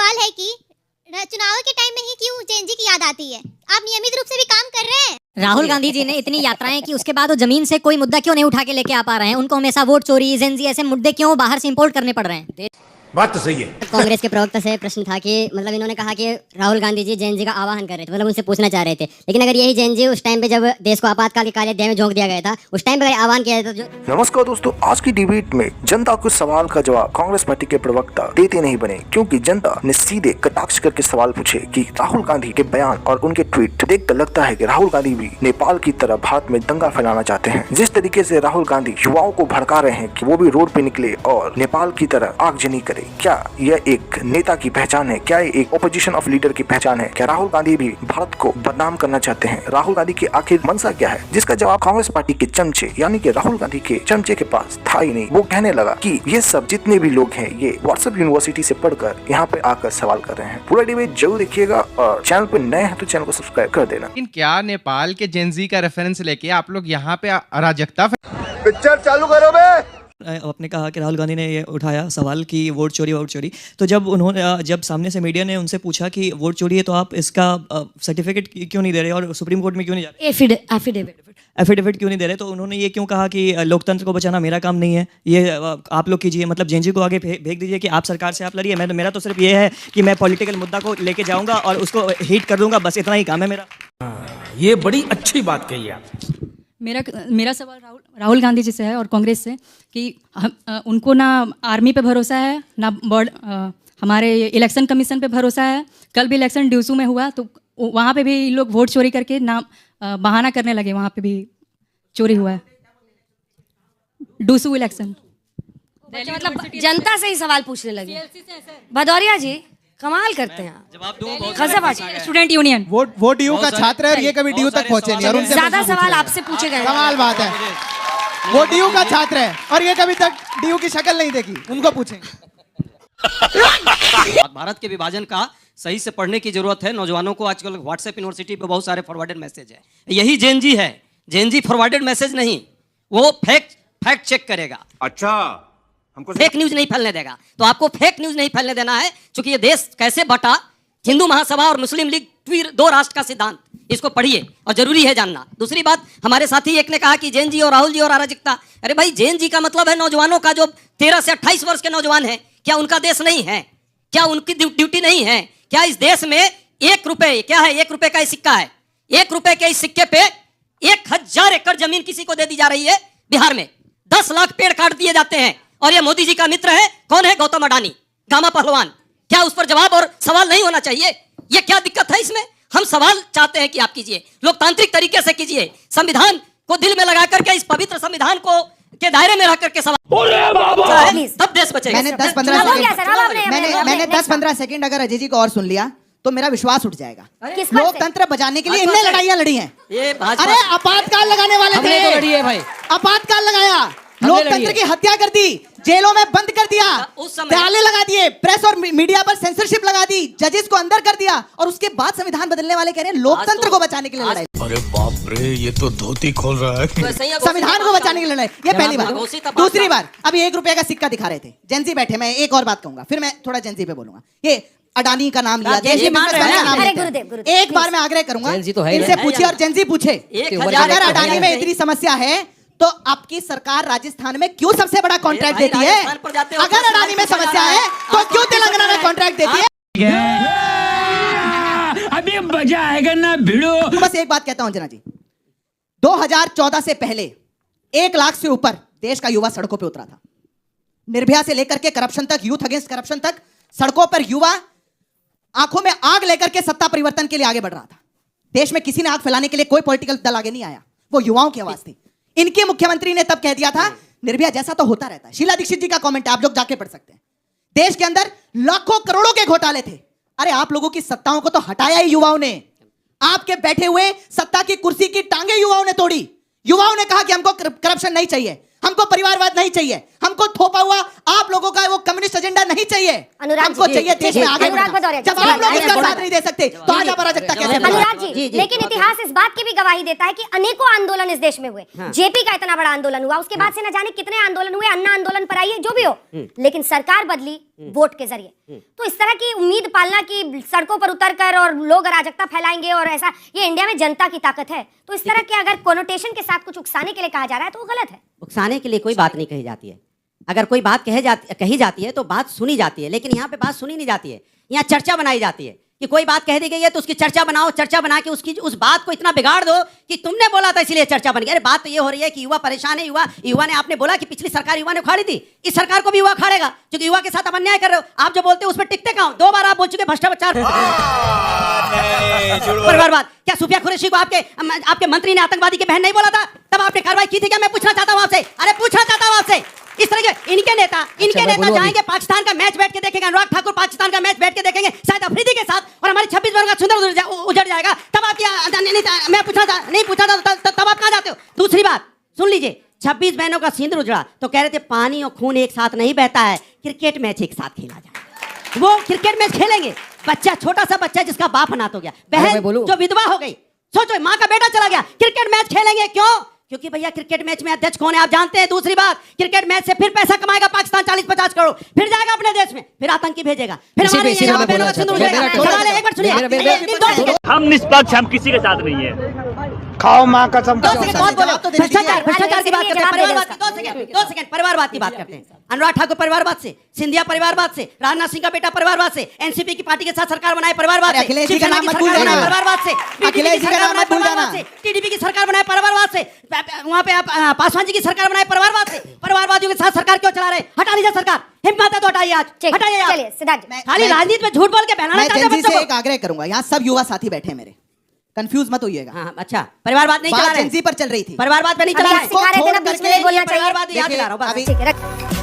सवाल है कि चुनाव के टाइम में ही क्यों जेएनजी की याद आती है? आप नियमित रूप से भी काम कर रहे हैं। राहुल गांधी जी ने इतनी यात्राएं की, उसके बाद वो जमीन से कोई मुद्दा क्यों नहीं उठा के लेके आ पा रहे हैं? उनको हमेशा वोट चोरी, जेएनजी ऐसे मुद्दे क्यों बाहर से इंपोर्ट करने पड़ रहे हैं? बात तो सही है। कांग्रेस के प्रवक्ता से प्रश्न था कि मतलब इन्होंने कहा कि राहुल गांधी जी जेएनजी का आह्वान कर रहे थे, मतलब उनसे पूछना चाह रहे थे, लेकिन अगर यही जेएनजी उस टाइम पे जब देश को आपातकाल के काले अध्याय में झोंक दिया गया था, उस टाइम पे अगर आह्वान किया जाता तो नमस्कार दोस्तों, आज की डिबेट में जनता कुछ सवाल का जवाब कांग्रेस पार्टी के प्रवक्ता देते नहीं बने, क्योंकि जनता ने सीधे कटाक्ष करके सवाल पूछे कि राहुल गांधी के बयान और उनके ट्वीट देखकर लगता है कि राहुल गांधी भी नेपाल की तरह भारत में दंगा फैलाना चाहते हैं। जिस तरीके से राहुल गांधी युवाओं को भड़का रहे हैं कि वो भी रोड पे निकले और नेपाल की तरह आगजनी करे, क्या यह एक नेता की पहचान है? क्या एक ओपोजिशन ऑफ लीडर की पहचान है? क्या राहुल गांधी भी भारत को बदनाम करना चाहते हैं? राहुल गांधी की आखिर मंशा क्या है? जिसका जवाब कांग्रेस पार्टी के चमचे यानी कि राहुल गांधी के चमचे के पास था ही नहीं। वो कहने लगा कि ये सब जितने भी लोग हैं ये व्हाट्सएप यूनिवर्सिटी से पढ़कर यहाँ पे आकर सवाल कर रहे हैं। पूरा डिबेट जरूर देखिएगा और चैनल पे नए हैं तो चैनल को सब्सक्राइब कर देना। लेकिन क्या नेपाल के जेएनजी का रेफरेंस लेके आप लोग यहाँ पे अराजकता पिक्चर चालू करो बे। आपने कहा कि राहुल गांधी ने ये उठाया सवाल कि वोट चोरी, तो जब सामने से मीडिया ने उनसे पूछा कि वोट चोरी है तो आप इसका सर्टिफिकेट क्यों नहीं दे रहे और सुप्रीम कोर्ट में क्यों नहीं जा रहे, एफिडेविट क्यों नहीं दे रहे, तो उन्होंने ये क्यों कहा कि लोकतंत्र को बचाना मेरा काम नहीं है, ये आप लोग कीजिए, मतलब जेएनजी को आगे भेज दीजिए कि आप सरकार से आप लड़िए, मेरा तो सिर्फ ये है कि मैं पॉलिटिकल मुद्दा को लेके जाऊंगा और उसको हिट कर दूंगा, बस इतना ही काम है मेरा। ये बड़ी अच्छी बात कही आप। मेरा सवाल राहुल गांधी जी से है और कांग्रेस से कि उनको ना आर्मी पे भरोसा है, ना हमारे इलेक्शन कमीशन पे भरोसा है। कल भी इलेक्शन ड्यूसू में हुआ तो वहाँ पे भी लोग वोट चोरी करके ना बहाना करने लगे, वहाँ पे भी चोरी हुआ है डूसू इलेक्शन। मतलब जनता से ही सवाल पूछने लगे। भदौरिया जी कमाल करते हैं। स्टूडेंट यूनियन वो डीयू का छात्र है और ये कभी डीयू तक पहुंचे नहीं और उनसे ज्यादा सवाल आपसे पूछे गए। कमाल बात है, वो डीयू का छात्र है और ये कभी तक डीयू की शक्ल नहीं देखी, उनको पूछेंगे। भारत के विभाजन का सही से पढ़ने की जरूरत है। नौजवानों को आजकल व्हाट्सएप यूनिवर्सिटी पे बहुत सारे फॉरवर्डेड मैसेज है, यही जेएनजी है। जेएनजी फॉरवर्डेड मैसेज नहीं, वो फैक्ट चेक करेगा। अच्छा, हमको फेक न्यूज नहीं फैलने देगा, तो आपको फेक न्यूज नहीं फैलने देना है। क्योंकि ये देश कैसे बटा, हिंदू महासभा और मुस्लिम लीग, दो राष्ट्र का सिद्धांत, इसको पढ़िए और जरूरी है जानना। दूसरी बात, हमारे साथी एक ने कहा कि जेएनजी और राहुल जी और अराजकता। अरे भाई, जेएनजी का मतलब है नौजवानों का, जो 13 से 28 वर्ष के नौजवान हैं। क्या उनका देश नहीं है? क्या उनकी ड्यूटी नहीं है? क्या इस देश में 1 रुपए, क्या है 1 रुपए का सिक्का है, 1 रुपए के इस सिक्के पे 1000 एकड़ जमीन किसी को दे दी जा रही है। बिहार में 10 लाख पेड़ काट दिए जाते हैं और ये मोदी जी का मित्र है। कौन है? गौतम अडानी, गामा पहलवान। क्या उस पर जवाब और सवाल नहीं होना चाहिए? ये क्या दिक्कत है इसमें? हम सवाल चाहते हैं कि आप कीजिए, लोकतांत्रिक तरीके से कीजिए, संविधान को दिल में लगा करके, इस पवित्र संविधान को के दायरे में रह करके सवाल, तब देश बचेगा। मैंने 10-15 सेकंड अगर अजय जी को और सुन लिया तो मेरा विश्वास उठ जाएगा। लोकतंत्र बचाने के लिए इनने लड़ाइयाँ लड़ी हैं। अरे आपातकाल लगाने वाले थे, आपातकाल लगाया, लोकतंत्र की हत्या कर दी, जेलों में बंद कर दिया, ताले लगा दिए, प्रेस और मीडिया पर सेंसरशिप लगा दी, जजेस को अंदर कर दिया और उसके बाद संविधान बदलने वाले कह रहे हैं लोकतंत्र को बचाने के लिए लड़ाई। अरे बाप रे, ये तो धोती खोल रहा है। संविधान को बचाने के लिए लड़ाई, ये पहली बार। दूसरी बार, अभी 1 रुपए का सिक्का दिखा रहे थे, जेएनजी बैठे। मैं एक और बात कहूंगा, फिर मैं थोड़ा जेएनजी पे बोलूंगा। ये अडानी का नाम लिया, एक बार मैं आग्रह करूंगा इनसे पूछिए और जेएनजी पूछे, अगर अडानी में इतनी समस्या है तो आपकी सरकार राजस्थान में क्यों सबसे बड़ा कॉन्ट्रैक्ट देती है? अगर अडानी में समस्या है तो क्यों तेलंगाना में कॉन्ट्रैक्ट देती है? अभी मजा आएगा ना भिड़ो। बस एक बात कहता हूं जना जी, 2014 से पहले 1 लाख से ऊपर देश का युवा सड़कों पे उतरा था। निर्भया से लेकर के करप्शन तक, यूथ अगेंस्ट करप्शन तक, सड़कों पर युवा आंखों में आग लेकर के सत्ता परिवर्तन के लिए आगे बढ़ रहा था। देश में किसी ने आग फैलाने के लिए कोई पॉलिटिकल दल आगे नहीं आया, वो युवाओं की आवाज थी। इनके मुख्यमंत्री ने तब कह दिया था निर्भया जैसा तो होता रहता है। शीला दीक्षित जी का कमेंट है, आप लोग जाके पढ़ सकते हैं। देश के अंदर लाखों करोड़ों के घोटाले थे। अरे आप लोगों की सत्ताओं को तो हटाया ही युवाओं ने। आपके बैठे हुए सत्ता की कुर्सी की टांगे युवाओं ने तोड़ी। युवाओं ने कहा कि हमको करप्शन नहीं चाहिए। हमको परिवारवाद नहीं चाहिए, हमको थोपा हुआ आप लोगों का वो कम्युनिस्ट एजेंडा नहीं चाहिए। अनुराग हमको जी, चाहिए देश में आगे अनुराग बढ़ना। भदौरिया जी, जब आप लोग इसका साथ नहीं दे सकते तो आज आप अराजकता कैसे करेंगे? अनुराग जी, लेकिन इतिहास इस बात की भी गवाही देता है कि अनेकों आंदोलन इस देश में हुए। जेपी का इतना बड़ा आंदोलन हुआ, उसके बाद से न जाने कितने आंदोलन हुए, अन्ना आंदोलन पर आइए, जो भी हो, लेकिन सरकार बदली वोट के जरिए। तो इस तरह की उम्मीद पालना कि सड़कों पर उतरकर और लोग अराजकता फैलाएंगे और ऐसा, ये इंडिया में जनता की ताकत है। तो इस तरह के अगर कोनोटेशन के साथ कुछ उकसाने के लिए कहा जा रहा है तो वो गलत है। उकसाने के लिए कोई बात नहीं कही जाती है। अगर कोई बात कही जाती है तो बात सुनी जाती है, लेकिन यहाँ पे बात सुनी नहीं जाती है। यहाँ चर्चा बनाई जाती है कि कोई बात कह दी गई है तो उसकी चर्चा बनाओ, चर्चा बना के उस बात को इतना बिगाड़ दो कि तुमने बोला था इसलिए चर्चा बन गई। अरे बात तो ये हो रही है कि युवा परेशान है। युवा ने, आपने बोला कि पिछली सरकार युवा ने उखाड़ी थी, इस सरकार को भी युवा उखाड़ेगा, क्योंकि युवा के साथ आप अन्याय कर रहे हो। आप जो बोलते हो उस पर टिकते कहाँ? 2 बार आप बोल चुके भ्रष्टाचार, परिवारवाद। क्या सुफिया कुरैशी को आपके मंत्री ने आतंकवादी की बहन नहीं बोला था? तब आपने कार्रवाई की थी क्या? मैं पूछना चाहता हूँ आपसे। अरे पूछना चाहता हूँ आपसे। इस तरह के इनके नेता जाएंगे पाकिस्तान का मैच बैठ के देखेंगे, अनुराग ठाकुर पाकिस्तान का मैच बैठ के देखेंगे शायद अफरीदी के साथ, और हमारी 26 बहनों का सुंदर उजड़ जाएगा। तब आप मैं नहीं पूछा था तब आप कहाँ जाते हो? दूसरी बात सुन लीजिए, 26 बहनों का सिंदूर उजड़ा तो कह रहे थे पानी और खून एक साथ नहीं बहता है, क्रिकेट मैच एक साथ खेला जाए। वो क्रिकेट मैच खेलेंगे, बच्चा, छोटा सा बच्चा जिसका बाप अनाथ हो गया, बहन जो विधवा हो गई, सोचो माँ का बेटा चला गया, क्रिकेट मैच खेलेंगे। क्यों? क्योंकि भैया क्रिकेट मैच में अध्यक्ष कौन है आप जानते हैं। दूसरी बात, क्रिकेट मैच से फिर पैसा कमाएगा पाकिस्तान 40-50 करोड़, फिर जाएगा अपने देश में, फिर आतंकी भेजेगा, फिर हमारे यहाँ बहनों का सिंदूर उजड़ेगा। एक बार सुनिए, हम निष्पक्ष, हम किसी के साथ नहीं है। खाओ माँ कसम। भ्रष्टाचार की बात करते हैं, परिवारवाद की। 2 सेकंड परिवारवाद की बात करते हैं। अनुराग ठाकुर परिवारवाद से, सिंधिया परिवारवाद से, राजनाथ सिंह का बेटा परिवारवाद से, एनसीपी की पार्टी के साथ सरकार बनाए परिवारवाद से, अखिलेश जी का नाम मत भूल जाना, परिवारवाद से, अखिलेश जी का नाम मत भूल जाना, टीडीपी की सरकार बनाए परिवारवाद से, वहां पे आप पासवान जी की सरकार बनाए परिवारवाद से। परिवारवादियों के साथ सरकार क्यों चला रहे? हटा लीजिए सरकार, हिम्मत है तो हटाइए आज, हटाइए आप। चलिए सिद्धार्थ जी, खाली राजनीति में झूठ बोल के बहलाना चाहते हैं बच्चों को। एक आग्रह करूंगा, यहाँ सब युवा साथी बैठे हैं मेरे, कंफ्यूज मत होइएगा। हाँ, अच्छा, परिवारवाद नहीं चला रहे, जेंजी पर चल रही थी, परिवारवाद पे नहीं चला रहे, सिखा रहे थे ना, बीच में नहीं बोलना चाहिए। परिवारवाद याद दिला रहा हूँ बस। ठीक है, रख।